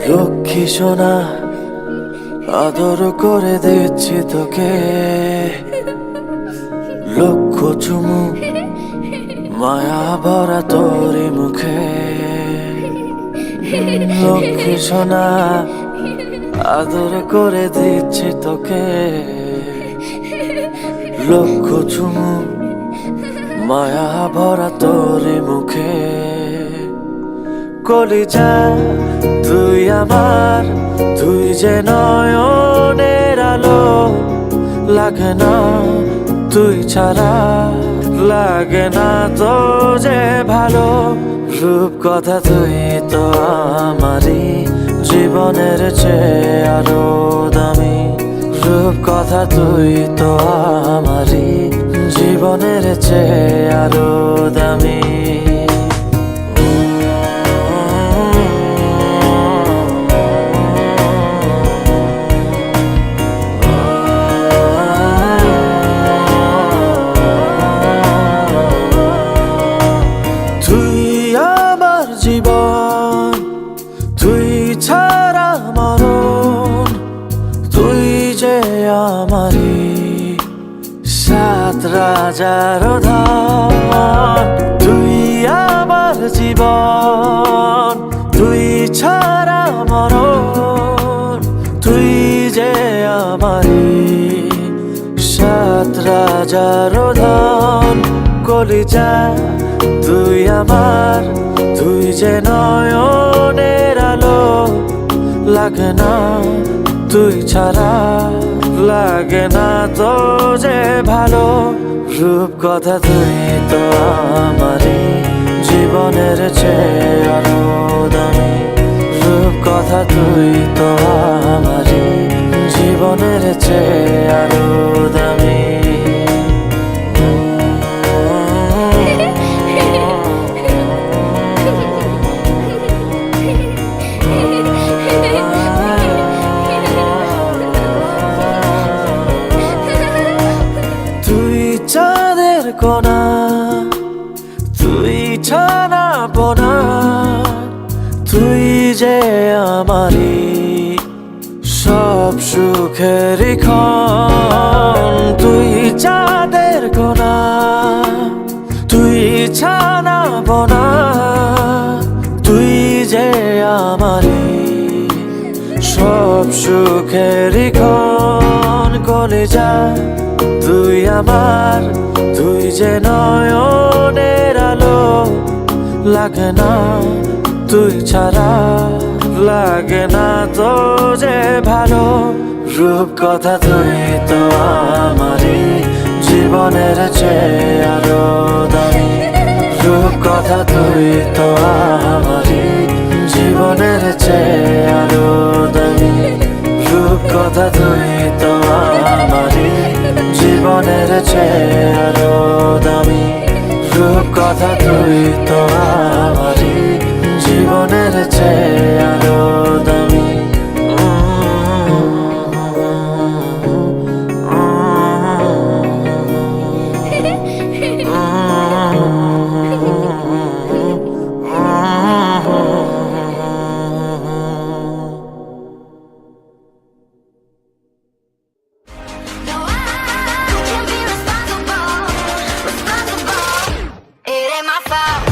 লক্ষ্মী সোনা আদর করে দিচ্ছি তোকে, লক্ষ চুমু মায়া ভরা তোরি মুখে। লক্ষ্মী সোনা আদর করে দিচ্ছি তোকে, লক্ষ চুমু মায়া ভরা তোরি মুখে। কলিজা তুই আমার, তুই যে নয়নের আলো, লাগে না তুই ছাড়া, লাগে না তো যে ভালো। রূপ কথা তুই তো আমারই, জীবনের চেয়ে আরো দামি। রূপ কথা তুই তো আমারই, জীবনের চেয়ে আরো দামি। জীবন তুই ছাড়া মরণ, তুই যে আমারি সাত রাজার ধন। তুই আমার জীবন, তুই ছাড়া মরণ, তুই যে আমারি সাত রাজার ধন। কলিজা তুই আমার, তুই যে নয়নের আলো, লাগে না তুই ছাড়া, লাগে না তো যে ভালো। রূপ কথা তুই তো আমারই, জীবনের চেয়ে আরো দামি। রূপ কথা তুই তো আমারই, জীবনের চেয়ে আরো দামি। চাঁদের কোনা তুই ছানা পোনা, তুই যে আমারি সব সুখের ক্ষণ। তুই চাঁদের কোনা তুই ছানা পোনা, তুই যে আমারি সব সুখের ক্ষণ। কলিজা তুই আমার, তুই যে নয়নের আলো, লাগে না তুই ছাড়া, লাগে না তো যে ভালো। রূপ কথা তুই তো আমারই, জীবনের চেয়ে আরো দামি। রূপ কথা তুই তো আমারই, জীবনের চেয়ে আরো দামি। রূপ কথা তুই তো আমারই, জীবনের চেয়ে আরো দামি। রূপ কথা তুই তো আমারই, জীবনের চেয়ে আরো দামি। It ain't my fault.